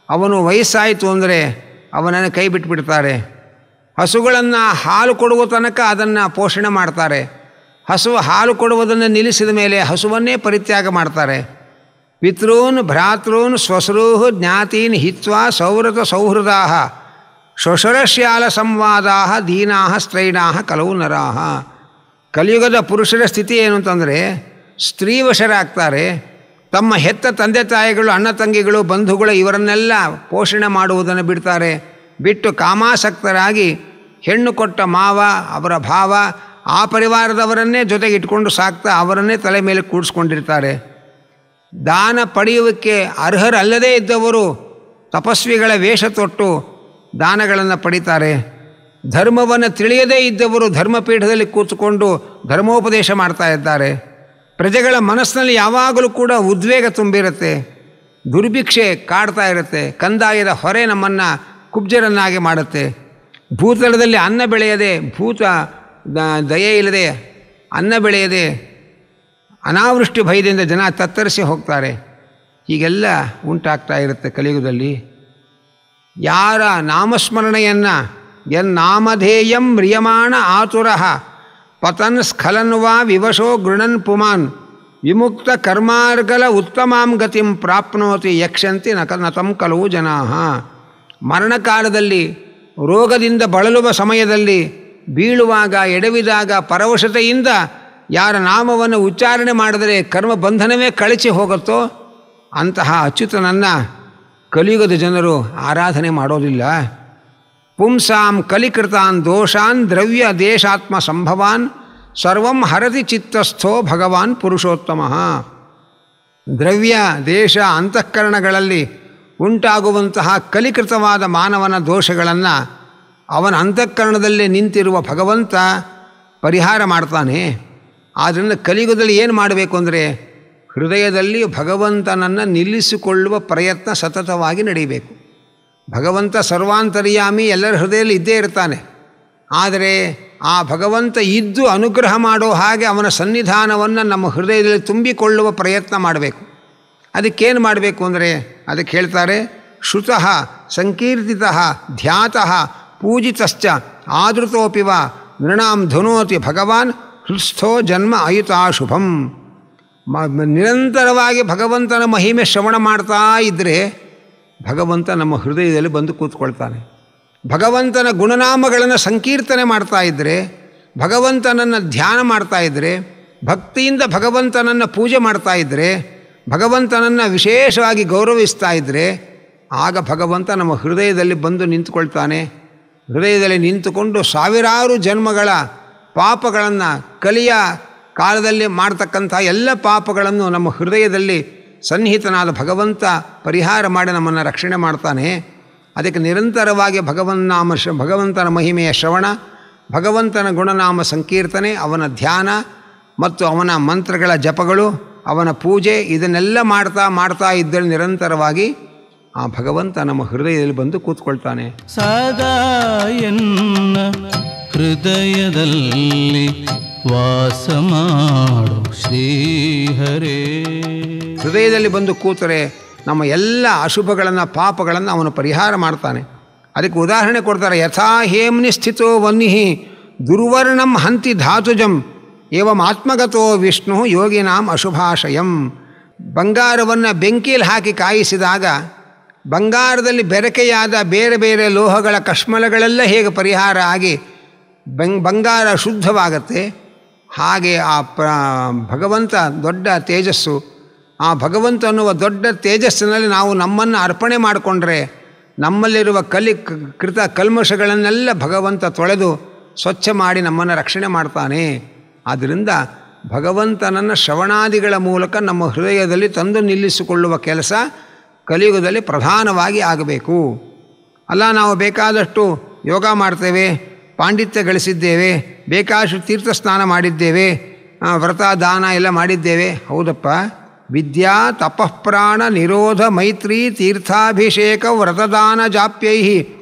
ಅವನು ವಯಸ್ಸಾಯಿತು ಅಂದರೆ ಅವನನ್ನು ಕೈ ಬಿಟ್ಟುಬಿಡ್ತಾರೆ. ಹಸುಗಳನ್ನು ಹಾಲು ಕೊಡುವ ತನಕ ಅದನ್ನು ಪೋಷಣೆ ಮಾಡ್ತಾರೆ. ಹಸು ಹಾಲು ಕೊಡುವುದನ್ನು ನಿಲ್ಲಿಸಿದ ಮೇಲೆ ಹಸುವನ್ನೇ ಪರಿತ್ಯಾಗ ಮಾಡ್ತಾರೆ. ಪಿತॄನ್ ಭ್ರಾತॄನ್ ಸ್ವಶ್ರೂಃ ಜ್ಞಾತೀನ್ ಹಿತ್ವಾ ಸೌವ್ರತ ಸೌಹೃದಾ ಶ್ವಶುರಶ್ಯಾಲ ಸಂವಾದಾ ದೀನಾ ಸ್ತ್ರೈಣಾ ಕಲವು ನರಾಹ. ಕಲಿಯುಗದ ಪುರುಷರ ಸ್ಥಿತಿ ಏನು ಅಂತಂದರೆ ಸ್ತ್ರೀವಶರಾಗ್ತಾರೆ. ತಮ್ಮ ಹೆತ್ತ ತಂದೆ ತಾಯಿಗಳು, ಅಣ್ಣ ತಂಗಿಗಳು, ಬಂಧುಗಳು ಇವರನ್ನೆಲ್ಲ ಪೋಷಣೆ ಮಾಡುವುದನ್ನು ಬಿಡ್ತಾರೆ. ಬಿಟ್ಟು ಕಾಮಾಸಕ್ತರಾಗಿ ಹೆಣ್ಣು ಕೊಟ್ಟ ಮಾವ, ಅವರ ಭಾವ, ಆ ಪರಿವಾರದವರನ್ನೇ ಜೊತೆಗೆ ಇಟ್ಕೊಂಡು ಸಾಕ್ತಾ ಅವರನ್ನೇ ತಲೆ ಮೇಲೆ ಕೂಡಿಸ್ಕೊಂಡಿರ್ತಾರೆ. ದಾನ ಪಡೆಯುವುದಕ್ಕೆ ಅರ್ಹರಲ್ಲದೇ ಇದ್ದವರು ತಪಸ್ವಿಗಳ ವೇಷ ತೊಟ್ಟು ದಾನಗಳನ್ನು ಪಡಿತಾರೆ. ಧರ್ಮವನ್ನು ತಿಳಿಯದೇ ಇದ್ದವರು ಧರ್ಮಪೀಠದಲ್ಲಿ ಕೂತ್ಕೊಂಡು ಧರ್ಮೋಪದೇಶ ಮಾಡ್ತಾ ಇದ್ದಾರೆ. ಪ್ರಜೆಗಳ ಮನಸ್ಸಿನಲ್ಲಿ ಯಾವಾಗಲೂ ಕೂಡ ಉದ್ವೇಗ ತುಂಬಿರುತ್ತೆ. ದುರ್ಭಿಕ್ಷೆ ಕಾಡ್ತಾ ಇರುತ್ತೆ. ಕಂದಾಯದ ಹೊರೆ ನಮ್ಮನ್ನು ಕುಬ್ಜರನ್ನಾಗಿ ಮಾಡುತ್ತೆ. ಭೂತಲದಲ್ಲಿ ಅನ್ನ ಬೆಳೆಯದೆ, ದಯೆ ಇಲ್ಲದೆ ಅನ್ನ ಬೆಳೆಯದೆ ಅನಾವೃಷ್ಟಿ ಭಯದಿಂದ ಜನ ತತ್ತರಿಸಿ ಹೋಗ್ತಾರೆ. ಹೀಗೆಲ್ಲ ಉಂಟಾಗ್ತಾ ಇರುತ್ತೆ ಕಲಿಯುಗದಲ್ಲಿ. ಯಾರ ನಾಮಸ್ಮರಣೆಯನ್ನು ಯನ್ನಾಮಧೇಯಂ ಮ್ರಿಯಮಾಣ ಆತುರಃ ಪತನ್ ಸ್ಖಲನ್ವಾ ವಿವಶೋ ಗೃಣನ್ ಪುಮಾನ್ ವಿಮುಕ್ತ ಕರ್ಮಾರ್ಗಲ ಉತ್ತಮಾಂ ಗತಿಂ ಪ್ರಾಪ್ನೋತಿ ಯಕ್ಷಂತಿ ನತಂ ಕಲವು ಜನಾಃ. ಮರಣಕಾಲದಲ್ಲಿ, ರೋಗದಿಂದ ಬಳಲುವ ಸಮಯದಲ್ಲಿ, ಬೀಳುವಾಗ, ಎಡವಿದಾಗ ಪರವಶತೆಯಿಂದ ಯಾರ ನಾಮವನ್ನು ಉಚ್ಚಾರಣೆ ಮಾಡಿದರೆ ಕರ್ಮ ಬಂಧನವೇ ಕಳಚಿ ಹೋಗುತ್ತೋ ಅಂತಹ ಅಚ್ಯುತನನ್ನು ಕಲಿಯುಗದ ಜನರು ಆರಾಧನೆ ಮಾಡೋದಿಲ್ಲ. ಪುಂಸಾಂ ಕಲಿಕೃತಾನ್ ದೋಷಾನ್ ದ್ರವ್ಯ ದೇಶಾತ್ಮ ಸಂಭವಾನ್ ಸರ್ವಂ ಹರತಿ ಚಿತ್ತಸ್ಥೋ ಭಗವಾನ್ ಪುರುಷೋತ್ತಮಃ. ದ್ರವ್ಯ ದೇಶ ಅಂತಃಕರಣಗಳಲ್ಲಿ ಉಂಟಾಗುವಂತಹ ಕಲಿಕೃತವಾದ ಮಾನವನ ದೋಷಗಳನ್ನು ಅವನ ಅಂತಃಕರಣದಲ್ಲಿ ನಿಂತಿರುವ ಭಗವಂತ ಪರಿಹಾರ ಮಾಡ್ತಾನೆ. ಆದ್ದರಿಂದ ಕಲಿಯುಗದಲ್ಲಿ ಏನು ಮಾಡಬೇಕು ಅಂದರೆ ಹೃದಯದಲ್ಲಿ ಭಗವಂತನನ್ನು ನಿಲ್ಲಿಸಿಕೊಳ್ಳುವ ಪ್ರಯತ್ನ ಸತತವಾಗಿ ನಡೀಬೇಕು. ಭಗವಂತ ಸರ್ವಾಂತರ್ಯಾಮಿ, ಎಲ್ಲರ ಹೃದಯದಲ್ಲಿ ಇದ್ದೇ ಇರ್ತಾನೆ. ಆದರೆ ಆ ಭಗವಂತ ಇದ್ದು ಅನುಗ್ರಹ ಮಾಡೋ ಹಾಗೆ ಅವನ ಸನ್ನಿಧಾನವನ್ನು ನಮ್ಮ ಹೃದಯದಲ್ಲಿ ತುಂಬಿಕೊಳ್ಳುವ ಪ್ರಯತ್ನ ಮಾಡಬೇಕು. ಅದಕ್ಕೇನು ಮಾಡಬೇಕು ಅಂದರೆ ಅದಕ್ಕೆ ಹೇಳ್ತಾರೆ, ಶ್ರುತಃ ಸಂಕೀರ್ತಿತಃ ಧ್ಯಾತಃ ಪೂಜಿತಶ್ಚ ಆದೃತೋಪಿವ ನೃಣಾಂ ಧುನೋತಿ ಭಗವಾನ್ ಹೃತ್ಸ್ಥೋ ಜನ್ಮ ಅಯುತಾ ಶುಭಂ. ನಿರಂತರವಾಗಿ ಭಗವಂತನ ಮಹಿಮೆ ಶ್ರವಣ ಮಾಡ್ತಾ ಇದ್ದರೆ ಭಗವಂತ ನಮ್ಮ ಹೃದಯದಲ್ಲಿ ಬಂದು ಕೂತ್ಕೊಳ್ತಾನೆ. ಭಗವಂತನ ಗುಣನಾಮಗಳನ್ನು ಸಂಕೀರ್ತನೆ ಮಾಡ್ತಾ ಇದ್ದರೆ, ಭಗವಂತನನ್ನು ಧ್ಯಾನ ಮಾಡ್ತಾ ಇದ್ದರೆ, ಭಕ್ತಿಯಿಂದ ಭಗವಂತನನ್ನು ಪೂಜೆ ಮಾಡ್ತಾ ಇದ್ದರೆ, ಭಗವಂತನನ್ನು ವಿಶೇಷವಾಗಿ ಗೌರವಿಸ್ತಾ ಇದ್ದರೆ ಆಗ ಭಗವಂತ ನಮ್ಮ ಹೃದಯದಲ್ಲಿ ಬಂದು ನಿಂತುಕೊಳ್ತಾನೆ. ಹೃದಯದಲ್ಲಿ ನಿಂತುಕೊಂಡು ಸಾವಿರಾರು ಜನ್ಮಗಳ ಪಾಪಗಳನ್ನು, ಕಲಿಯ ಕಾಲದಲ್ಲಿ ಮಾಡ್ತಕ್ಕಂಥ ಎಲ್ಲ ಪಾಪಗಳನ್ನು ನಮ್ಮ ಹೃದಯದಲ್ಲಿ ಸನ್ನಿಹಿತನಾದ ಭಗವಂತ ಪರಿಹಾರ ಮಾಡಿ ನಮ್ಮನ್ನು ರಕ್ಷಣೆ ಮಾಡ್ತಾನೆ. ಅದಕ್ಕೆ ನಿರಂತರವಾಗಿ ಭಗವಂತನ ಮಹಿಮೆಯ ಶ್ರವಣ, ಭಗವಂತನ ಗುಣನಾಮ ಸಂಕೀರ್ತನೆ, ಅವನ ಧ್ಯಾನ ಮತ್ತು ಅವನ ಮಂತ್ರಗಳ ಜಪಗಳು, ಅವನ ಪೂಜೆ, ಇದನ್ನೆಲ್ಲ ಮಾಡ್ತಾ ಇದ್ದರೆ ನಿರಂತರವಾಗಿ ಆ ಭಗವಂತ ನಮ್ಮ ಹೃದಯದಲ್ಲಿ ಬಂದು ಕೂತ್ಕೊಳ್ತಾನೆ. ಸದಾ ಎನ್ನ ಹೃದಯದಲ್ಲಿ ವಾಸ ಮಾಡು ಶ್ರೀಹರೇ. ಹೃದಯದಲ್ಲಿ ಬಂದು ಕೂತರೆ ನಮ್ಮ ಎಲ್ಲ ಅಶುಭಗಳನ್ನು, ಪಾಪಗಳನ್ನು ಅವನು ಪರಿಹಾರ ಮಾಡ್ತಾನೆ. ಅದಕ್ಕೆ ಉದಾಹರಣೆ ಕೊಡ್ತಾರೆ, ಯಥಾ ಹೇಮ್ನಿ ಸ್ಥಿತೋ ವನ್ನಿ ದುರ್ವರ್ಣಂ ಹಂತಿ ಧಾತುಜಂ ಏವಂ ಆತ್ಮಗತೋ ವಿಷ್ಣು ಯೋಗಿನಾಂ ಅಶುಭಾಶಯಂ. ಬಂಗಾರವನ್ನು ಬೆಂಕಿಯಲ್ಲಿ ಹಾಕಿ ಕಾಯಿಸಿದಾಗ ಬಂಗಾರದಲ್ಲಿ ಬೆರಕೆಯಾದ ಬೇರೆ ಬೇರೆ ಲೋಹಗಳ ಕಶ್ಮಲಗಳೆಲ್ಲ ಹೇಗೆ ಪರಿಹಾರ ಆಗಿ ಬಂಗಾರ ಶುದ್ಧವಾಗತ್ತೆ, ಹಾಗೆ ಆ ಭಗವಂತ ದೊಡ್ಡ ತೇಜಸ್ಸು. ಆ ಭಗವಂತ ಅನ್ನುವ ದೊಡ್ಡ ತೇಜಸ್ಸಿನಲ್ಲಿ ನಾವು ನಮ್ಮನ್ನು ಅರ್ಪಣೆ ಮಾಡಿಕೊಂಡ್ರೆ ನಮ್ಮಲ್ಲಿರುವ ಕೃತ ಕಲ್ಮಶಗಳನ್ನೆಲ್ಲ ಭಗವಂತ ತೊಳೆದು ಸ್ವಚ್ಛ ಮಾಡಿ ನಮ್ಮನ್ನು ರಕ್ಷಣೆ ಮಾಡ್ತಾನೆ. ಆದ್ದರಿಂದ ಭಗವಂತನನ್ನು ಶ್ರವಣಾದಿಗಳ ಮೂಲಕ ನಮ್ಮ ಹೃದಯದಲ್ಲಿ ತಂದು ನಿಲ್ಲಿಸಿಕೊಳ್ಳುವ ಕೆಲಸ ಕಲಿಯುಗದಲ್ಲಿ ಪ್ರಧಾನವಾಗಿ ಆಗಬೇಕು. ಅಲ್ಲ, ನಾವು ಬೇಕಾದಷ್ಟು ಯೋಗ ಮಾಡ್ತೇವೆ, ಪಾಂಡಿತ್ಯ ಗಳಿಸಿದ್ದೇವೆ, ಬೇಕಾದಷ್ಟು ತೀರ್ಥ ಸ್ನಾನ ಮಾಡಿದ್ದೇವೆ, ವ್ರತ ದಾನ ಎಲ್ಲ ಮಾಡಿದ್ದೇವೆ. ಹೌದಪ್ಪ, ವಿದ್ಯಾ ತಪಃಪ್ರಾಣ ನಿರೋಧ ಮೈತ್ರಿ ತೀರ್ಥಾಭಿಷೇಕ ವ್ರತದಾನ ಜಾಪ್ಯೈ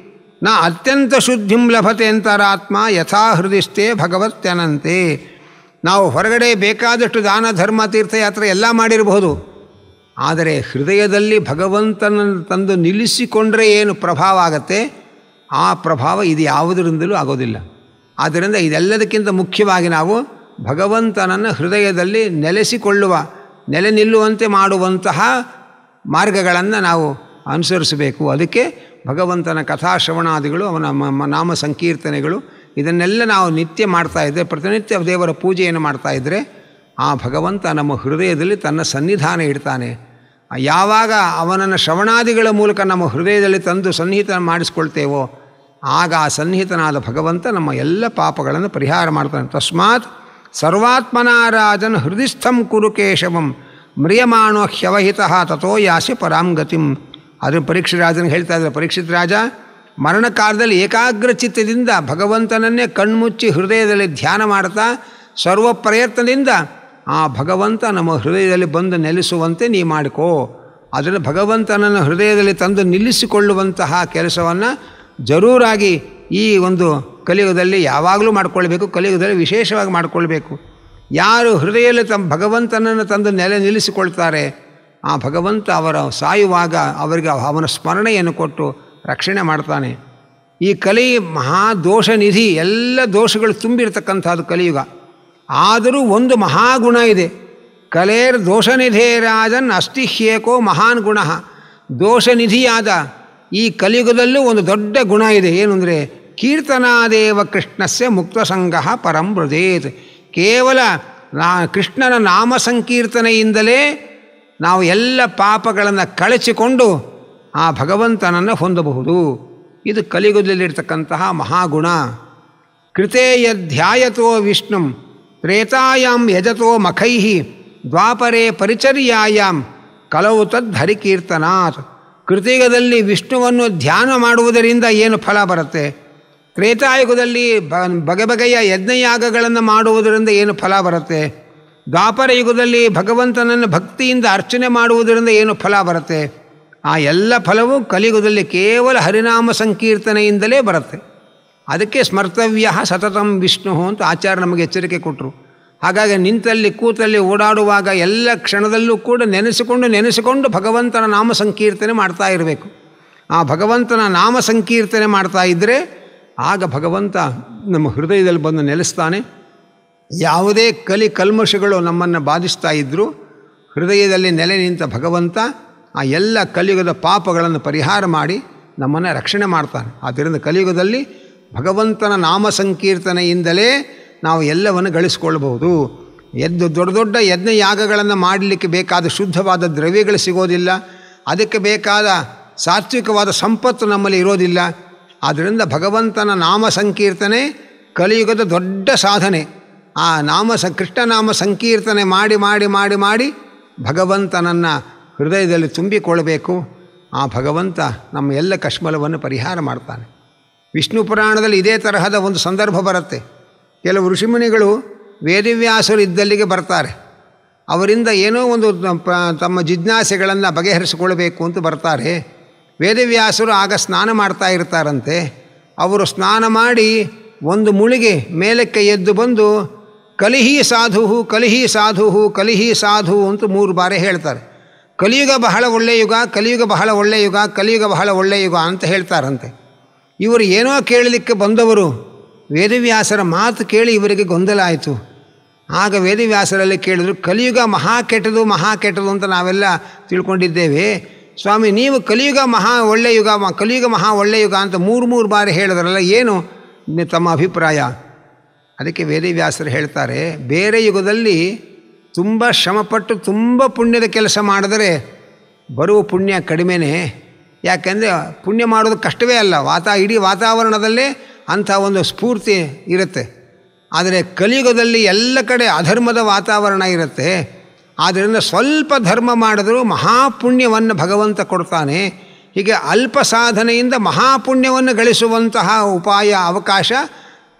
ನ ಅತ್ಯಂತ ಶುದ್ಧಿಂ ಲಭತೆ ಅಂತರಾತ್ಮ ಯಥಾ ಹೃದಯಸ್ಥೆ ಭಗವತ್ಯನಂತೆ. ನಾವು ಹೊರಗಡೆ ಬೇಕಾದಷ್ಟು ದಾನ ಧರ್ಮ ತೀರ್ಥಯಾತ್ರೆ ಎಲ್ಲ ಮಾಡಿರಬಹುದು, ಆದರೆ ಹೃದಯದಲ್ಲಿ ಭಗವಂತನನ್ನು ತಂದು ನಿಲ್ಲಿಸಿಕೊಂಡ್ರೆ ಏನು ಪ್ರಭಾವ ಆಗತ್ತೆ, ಆ ಪ್ರಭಾವ ಇದು ಯಾವುದರಿಂದಲೂ ಆಗೋದಿಲ್ಲ. ಆದ್ದರಿಂದ ಇದೆಲ್ಲದಕ್ಕಿಂತ ಮುಖ್ಯವಾಗಿ ನಾವು ಭಗವಂತನನ್ನು ಹೃದಯದಲ್ಲಿ ನೆಲೆ ನಿಲ್ಲುವಂತೆ ಮಾಡುವಂತಹ ಮಾರ್ಗಗಳನ್ನು ನಾವು ಅನುಸರಿಸಬೇಕು. ಅದಕ್ಕೆ ಭಗವಂತನ ಕಥಾಶ್ರವಣಾದಿಗಳು, ಅವನ ನಾಮ ಸಂಕೀರ್ತನೆಗಳು ಇದನ್ನೆಲ್ಲ ನಾವು ನಿತ್ಯ ಮಾಡ್ತಾಯಿದ್ದರೆ, ಪ್ರತಿನಿತ್ಯ ದೇವರ ಪೂಜೆಯನ್ನು ಮಾಡ್ತಾಯಿದ್ರೆ ಆ ಭಗವಂತ ನಮ್ಮ ಹೃದಯದಲ್ಲಿ ತನ್ನ ಸನ್ನಿಧಾನ ಇಡ್ತಾನೆ. ಯಾವಾಗ ಅವನನ್ನು ಶ್ರವಣಾದಿಗಳ ಮೂಲಕ ನಮ್ಮ ಹೃದಯದಲ್ಲಿ ತಂದು ಸನ್ನಿಹಿತ ಮಾಡಿಸ್ಕೊಳ್ತೇವೋ ಆಗ ಆ ಸನ್ನಿಹಿತನಾದ ಭಗವಂತ ನಮ್ಮ ಎಲ್ಲ ಪಾಪಗಳನ್ನು ಪರಿಹಾರ ಮಾಡ್ತಾನೆ. ತಸ್ಮಾತ್ ಸರ್ವಾತ್ಮನಾರಾಜನ್ ಹೃದಯಸ್ಥಂ ಕುರು ಕೇಶವಂ ಮ್ರಿಯಮಾಣೋ ಹ್ಯವಹಿತಃ ತಥೋ ಯಾಸಿ ಪರಾಂ ಗತಿಂ. ಅದನ್ನು ಪರೀಕ್ಷಿತ ರಾಜನಿಗೆ ಹೇಳ್ತಾ ಇದ್ದಾರೆ, ಪರೀಕ್ಷಿತ ರಾಜ ಮರಣ ಕಾಲದಲ್ಲಿ ಏಕಾಗ್ರ ಚಿತ್ತದಿಂದ ಭಗವಂತನನ್ನೇ ಕಣ್ಮುಚ್ಚಿ ಹೃದಯದಲ್ಲಿ ಧ್ಯಾನ ಮಾಡ್ತಾ ಸರ್ವ ಪ್ರಯತ್ನದಿಂದ ಆ ಭಗವಂತ ನಮ್ಮ ಹೃದಯದಲ್ಲಿ ಬಂದು ನೆಲೆಸುವಂತೆ ನೀ ಮಾಡಿಕೋ. ಅದನ್ನು ಭಗವಂತನನ್ನು ಹೃದಯದಲ್ಲಿ ತಂದು ನಿಲ್ಲಿಸಿಕೊಳ್ಳುವಂತಹ ಕೆಲಸವನ್ನು ಜರೂರಾಗಿ ಈ ಒಂದು ಕಲಿಯುಗದಲ್ಲಿ ಯಾವಾಗಲೂ ಮಾಡಿಕೊಳ್ಬೇಕು, ಕಲಿಯುಗದಲ್ಲಿ ವಿಶೇಷವಾಗಿ ಮಾಡಿಕೊಳ್ಬೇಕು. ಯಾರು ಹೃದಯದಲ್ಲಿ ತಮ್ಮ ಭಗವಂತನನ್ನು ತಂದು ನಿಲ್ಲಿಸಿಕೊಳ್ತಾರೆ ಆ ಭಗವಂತ ಅವರ ಸಾಯುವಾಗ ಅವರಿಗೆ ಅವನ ಸ್ಮರಣೆಯನ್ನು ಕೊಟ್ಟು ರಕ್ಷಣೆ ಮಾಡ್ತಾನೆ. ಈ ಕಲಿ ಮಹಾದೋಷ ನಿಧಿ, ಎಲ್ಲ ದೋಷಗಳು ತುಂಬಿರ್ತಕ್ಕಂಥದ್ದು ಕಲಿಯುಗ. ಆದರೂ ಒಂದು ಮಹಾಗುಣ ಇದೆ. ಕಲೇರ್ ದೋಷನಿಧೇರಾಜನ್ ಅಸ್ತಿ ಹ್ಯೇಕೋ ಮಹಾನ್ ಗುಣ. ದೋಷನಿಧಿಯಾದ ಈ ಕಲಿಯುಗದಲ್ಲೂ ಒಂದು ದೊಡ್ಡ ಗುಣ ಇದೆ. ಏನು ಅಂದರೆ ಕೀರ್ತನಾದೇವ ಕೃಷ್ಣಸ್ಯ ಮುಕ್ತಸಂಗ ಪರಂ ಬ್ರಜೇತ್. ಕೇವಲ ಕೃಷ್ಣನ ನಾಮ ಸಂಕೀರ್ತನೆಯಿಂದಲೇ ನಾವು ಎಲ್ಲ ಪಾಪಗಳನ್ನು ಕಳಚಿಕೊಂಡು ಆ ಭಗವಂತನನ್ನು ಹೊಂದಬಹುದು. ಇದು ಕಲಿಯುಗದಲ್ಲಿರ್ತಕ್ಕಂತಹ ಮಹಾಗುಣ. ಕೃತೇ ಯಧ್ಯಾಯತೋ ವಿಷ್ಣುಂ ತ್ರೇತಾಯಾಂ ಯಜತೋ ಮಖೈಃ ದ್ವಾಪರೇ ಪರಿಚರ್ಯಾಯಾಂ ಕಲವು ತದ್ಹರಿಕೀರ್ತನಾತ್. ಕೃತಿಯುಗದಲ್ಲಿ ವಿಷ್ಣುವನ್ನು ಧ್ಯಾನ ಮಾಡುವುದರಿಂದ ಏನು ಫಲ ಬರುತ್ತೆ, ತ್ರೇತಾಯುಗದಲ್ಲಿ ಬಗೆಬಗೆಯ ಯಜ್ಞಯಾಗಗಳನ್ನು ಮಾಡುವುದರಿಂದ ಏನು ಫಲ ಬರುತ್ತೆ, ದ್ವಾಪರ ಯುಗದಲ್ಲಿ ಭಗವಂತನನ್ನು ಭಕ್ತಿಯಿಂದ ಅರ್ಚನೆ ಮಾಡುವುದರಿಂದ ಏನು ಫಲ ಬರುತ್ತೆ, ಆ ಎಲ್ಲ ಫಲವು ಕಲಿಯುಗದಲ್ಲಿ ಕೇವಲ ಹರಿನಾಮ ಸಂಕೀರ್ತನೆಯಿಂದಲೇ ಬರುತ್ತೆ. ಅದಕ್ಕೆ ಸ್ಮರ್ತವ್ಯ ಸತತಂ ವಿಷ್ಣು ಅಂತ ಆಚಾರ್ಯ ನಮಗೆ ಎಚ್ಚರಿಕೆ ಕೊಟ್ಟರು. ಹಾಗಾಗಿ ನಿಂತಲ್ಲಿ ಕೂತಲ್ಲಿ ಓಡಾಡುವಾಗ ಎಲ್ಲ ಕ್ಷಣದಲ್ಲೂ ಕೂಡ ನೆನೆಸಿಕೊಂಡು ಭಗವಂತನ ನಾಮ ಸಂಕೀರ್ತನೆ ಮಾಡ್ತಾ ಇರಬೇಕು. ಆ ಭಗವಂತನ ನಾಮ ಸಂಕೀರ್ತನೆ ಮಾಡ್ತಾ ಇದ್ದರೆ ಆಗ ಭಗವಂತ ನಮ್ಮ ಹೃದಯದಲ್ಲಿ ಬಂದು ನೆಲೆಸ್ತಾನೆ. ಯಾವುದೇ ಕಲ್ಮಶಗಳು ನಮ್ಮನ್ನು ಬಾಧಿಸ್ತಾ ಇದ್ದರೂ ಹೃದಯದಲ್ಲಿ ನೆಲೆ ನಿಂತ ಭಗವಂತ ಆ ಎಲ್ಲ ಕಲಿಯುಗದ ಪಾಪಗಳನ್ನು ಪರಿಹಾರ ಮಾಡಿ ನಮ್ಮನ್ನು ರಕ್ಷಣೆ ಮಾಡ್ತಾನೆ. ಆದ್ದರಿಂದ ಕಲಿಯುಗದಲ್ಲಿ ಭಗವಂತನ ನಾಮ ಸಂಕೀರ್ತನೆಯಿಂದಲೇ ನಾವು ಎಲ್ಲವನ್ನು ಗಳಿಸ್ಕೊಳ್ಬಹುದು. ದೊಡ್ಡ ದೊಡ್ಡ ಯಜ್ಞ ಯಾಗಗಳನ್ನು ಮಾಡಲಿಕ್ಕೆ ಬೇಕಾದ ಶುದ್ಧವಾದ ದ್ರವ್ಯಗಳು ಸಿಗೋದಿಲ್ಲ, ಅದಕ್ಕೆ ಬೇಕಾದ ಸಾತ್ವಿಕವಾದ ಸಂಪತ್ತು ನಮ್ಮಲ್ಲಿ ಇರೋದಿಲ್ಲ. ಆದ್ದರಿಂದ ಭಗವಂತನ ನಾಮ ಸಂಕೀರ್ತನೆ ಕಲಿಯುಗದ ದೊಡ್ಡ ಸಾಧನೆ. ಆ ಕೃಷ್ಣನಾಮ ಸಂಕೀರ್ತನೆ ಮಾಡಿ ಮಾಡಿ ಮಾಡಿ ಮಾಡಿ ಭಗವಂತನನ್ನು ಹೃದಯದಲ್ಲಿ ತುಂಬಿಕೊಳ್ಳಬೇಕು. ಆ ಭಗವಂತ ನಮ್ಮ ಎಲ್ಲ ಕಶ್ಮಲವನ್ನು ಪರಿಹಾರ ಮಾಡ್ತಾನೆ. ವಿಷ್ಣು ಪುರಾಣದಲ್ಲಿ ಇದೇ ತರಹದ ಒಂದು ಸಂದರ್ಭ ಬರುತ್ತೆ. ಕೆಲವು ಋಷಿಮುನಿಗಳು ವೇದವ್ಯಾಸರು ಇದ್ದಲ್ಲಿಗೆ ಬರ್ತಾರೆ. ಅವರಿಂದ ಏನೋ ಒಂದು ತಮ್ಮ ಜಿಜ್ಞಾಸೆಗಳನ್ನು ಬಗೆಹರಿಸಿಕೊಳ್ಬೇಕು ಅಂತ ಬರ್ತಾರೆ. ವೇದವ್ಯಾಸರು ಆಗ ಸ್ನಾನ ಮಾಡ್ತಾ ಇರ್ತಾರಂತೆ. ಅವರು ಸ್ನಾನ ಮಾಡಿ ಒಂದು ಮುಳುಗೆ ಮೇಲಕ್ಕೆ ಎದ್ದು ಬಂದು ಕಲಿಹಿ ಸಾಧು ಕಲಿಹಿ ಸಾಧು ಕಲಿಹಿ ಸಾಧು ಅಂತ 3 ಬಾರಿ ಹೇಳ್ತಾರೆ. ಕಲಿಯುಗ ಬಹಳ ಒಳ್ಳೆಯ ಯುಗ, ಕಲಿಯುಗ ಬಹಳ ಒಳ್ಳೆಯ ಯುಗ, ಕಲಿಯುಗ ಬಹಳ ಒಳ್ಳೆಯ ಯುಗ ಅಂತ ಹೇಳ್ತಾರಂತೆ. ಇವರು ಏನೋ ಕೇಳಲಿಕ್ಕೆ ಬಂದವರು ವೇದವ್ಯಾಸರ ಮಾತು ಕೇಳಿ ಇವರಿಗೆ ಗೊಂದಲ ಆಯಿತು. ಆಗ ವೇದವ್ಯಾಸರಲ್ಲಿ ಕೇಳಿದ್ರು, ಕಲಿಯುಗ ಮಹಾ ಕೆಟ್ಟದು ಅಂತ ನಾವೆಲ್ಲ ತಿಳ್ಕೊಂಡಿದ್ದೇವೆ ಸ್ವಾಮಿ, ನೀವು ಕಲಿಯುಗ ಮಹಾ ಒಳ್ಳೆಯ ಯುಗ, ಕಲಿಯುಗ ಮಹಾ ಒಳ್ಳೆಯ ಯುಗ ಅಂತ 3 ಬಾರಿ ಹೇಳಿದ್ರಲ್ಲ, ಏನು ತಮ್ಮ ಅಭಿಪ್ರಾಯ? ಅದಕ್ಕೆ ವೇದವ್ಯಾಸರು ಹೇಳ್ತಾರೆ, ಬೇರೆ ಯುಗದಲ್ಲಿ ತುಂಬ ಶ್ರಮಪಟ್ಟು ತುಂಬ ಪುಣ್ಯದ ಕೆಲಸ ಮಾಡಿದರೆ ಬರುವ ಪುಣ್ಯ ಕಡಿಮೆನೇ. ಯಾಕೆಂದರೆ ಪುಣ್ಯ ಮಾಡೋದು ಕಷ್ಟವೇ ಅಲ್ಲ, ಇಡೀ ವಾತಾವರಣದಲ್ಲೇ ಅಂಥ ಒಂದು ಸ್ಫೂರ್ತಿ ಇರುತ್ತೆ. ಆದರೆ ಕಲಿಯುಗದಲ್ಲಿ ಎಲ್ಲ ಕಡೆ ಅಧರ್ಮದ ವಾತಾವರಣ ಇರುತ್ತೆ. ಆದ್ದರಿಂದ ಸ್ವಲ್ಪ ಧರ್ಮ ಮಾಡಿದರೂ ಮಹಾಪುಣ್ಯವನ್ನು ಭಗವಂತ ಕೊಡ್ತಾನೆ. ಹೀಗೆ ಅಲ್ಪ ಸಾಧನೆಯಿಂದ ಮಹಾಪುಣ್ಯವನ್ನು ಗಳಿಸುವಂತಹ ಉಪಾಯ ಅವಕಾಶ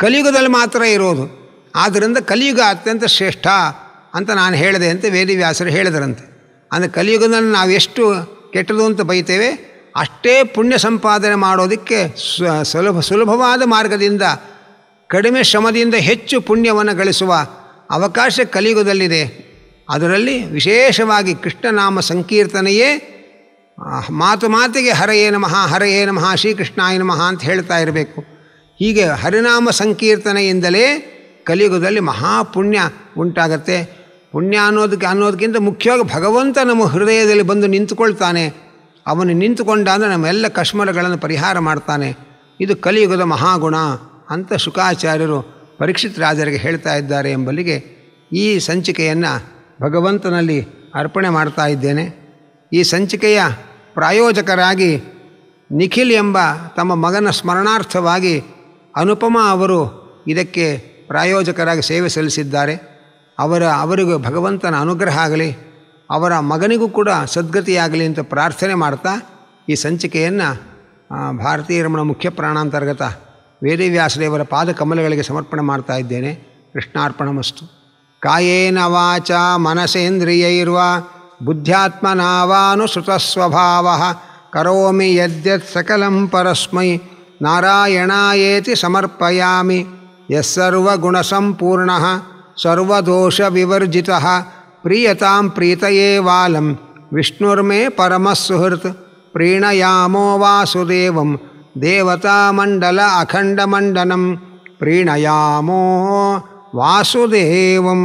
ಕಲಿಯುಗದಲ್ಲಿ ಮಾತ್ರ ಇರೋದು. ಆದ್ದರಿಂದ ಕಲಿಯುಗ ಅತ್ಯಂತ ಶ್ರೇಷ್ಠ ಅಂತ ನಾನು ಹೇಳಿದೆ ಅಂತ ವೇದವ್ಯಾಸರು ಹೇಳಿದರಂತೆ. ಅಂದರೆ ಕಲಿಯುಗದಲ್ಲಿ ನಾವು ಎಷ್ಟು ಕೆಟ್ಟದು ಅಂತ ಬೈತೇವೆ, ಅಷ್ಟೇ ಪುಣ್ಯ ಸಂಪಾದನೆ ಮಾಡೋದಕ್ಕೆ ಸುಲಭವಾದ ಮಾರ್ಗದಿಂದ ಕಡಿಮೆ ಶ್ರಮದಿಂದ ಹೆಚ್ಚು ಪುಣ್ಯವನ್ನು ಗಳಿಸುವ ಅವಕಾಶ ಕಲಿಯುಗದಲ್ಲಿದೆ. ಅದರಲ್ಲಿ ವಿಶೇಷವಾಗಿ ಕೃಷ್ಣನಾಮ ಸಂಕೀರ್ತನೆಯೇ ಮಾತು ಮಾತಿಗೆ ಹರಯೇ ನಮಃ ಶ್ರೀಕೃಷ್ಣಾಯ ನಮಃ ಅಂತ ಹೇಳ್ತಾ ಇರಬೇಕು. ಹೀಗೆ ಹರಿನಾಮ ಸಂಕೀರ್ತನೆಯಿಂದಲೇ ಕಲಿಯುಗದಲ್ಲಿ ಮಹಾಪುಣ್ಯ ಉಂಟಾಗತ್ತೆ. ಪುಣ್ಯ ಅನ್ನೋದಕ್ಕಿಂತ ಮುಖ್ಯವಾಗಿ ಭಗವಂತ ನಮ್ಮ ಹೃದಯದಲ್ಲಿ ಬಂದು ನಿಂತುಕೊಳ್ತಾನೆ. ಅವನು ನಿಂತುಕೊಂಡಾದರೆ ನಮ್ಮೆಲ್ಲ ಕಶ್ಮಲಗಳನ್ನು ಪರಿಹಾರ ಮಾಡ್ತಾನೆ. ಇದು ಕಲಿಯುಗದ ಮಹಾಗುಣ ಅಂತ ಶುಕಾಚಾರ್ಯರು ಪರೀಕ್ಷಿತ್ ರಾಜರಿಗೆ ಹೇಳ್ತಾ ಇದ್ದಾರೆ ಎಂಬಲ್ಲಿಗೆ ಈ ಸಂಚಿಕೆಯನ್ನು ಭಗವಂತನಲ್ಲಿ ಅರ್ಪಣೆ ಮಾಡ್ತಾ ಇದ್ದೇನೆ. ಈ ಸಂಚಿಕೆಯ ಪ್ರಾಯೋಜಕರಾಗಿ ನಿಖಿಲ್ ಎಂಬ ತಮ್ಮ ಮಗನ ಸ್ಮರಣಾರ್ಥವಾಗಿ ಅನುಪಮ ಅವರು ಇದಕ್ಕೆ ಪ್ರಾಯೋಜಕರಾಗಿ ಸೇವೆ ಸಲ್ಲಿಸಿದ್ದಾರೆ. ಅವರಿಗೂ ಭಗವಂತನ ಅನುಗ್ರಹ ಆಗಲಿ, ಅವರ ಮಗನಿಗೂ ಕೂಡ ಸದ್ಗತಿಯಾಗಲಿ ಅಂತ ಪ್ರಾರ್ಥನೆ ಮಾಡ್ತಾ ಈ ಸಂಚಿಕೆಯನ್ನು ಭಾರತೀಯ ರಮಣ ಮುಖ್ಯ ಪ್ರಾಣಾಂತರ್ಗತ ವೇದವ್ಯಾಸದೇವರ ಪಾದಕಮಲಗಳಿಗೆ ಸಮರ್ಪಣೆ ಮಾಡ್ತಾ ಇದ್ದೇನೆ. ಕೃಷ್ಣಾರ್ಪಣಮಸ್ತು. ಕಾಯೇನ ವಾಚ ಮನಸೇಂದ್ರಿಯೈರ್ವಾ ಬುದ್ಧ್ಯಾತ್ಮನಾವಾನುಸೃತಸ್ವಭಾವಃ ಕರೋಮಿ ಯದ್ಯತ್ ಸಕಲಂ ಪರಸ್ಮೈ ನಾರಾಯಣಾಯೇತಿ ಸಮರ್ಪಯಾಮಿ. ಯಸ್ಸರ್ವಗುಣಸಂಪೂರ್ಣಃ ಸರ್ವದೋಷವಿವರ್ಜಿತಃ ಪ್ರೀಯತಾಂ ಪ್ರೀತಯೇ ವಾಲಂ ವಿಷ್ಣುರ್ಮೇ ಪರಮಸುಹೃತ್. ಪ್ರೀಣಯಾಮೋ ವಾಸುದೇವಂ ದೇವತಾಮಂಡಲ ಅಖಂಡಮಂಡನಂ ಪ್ರೀಣಯಾಮೋ ವಾಸುದೇವಂ.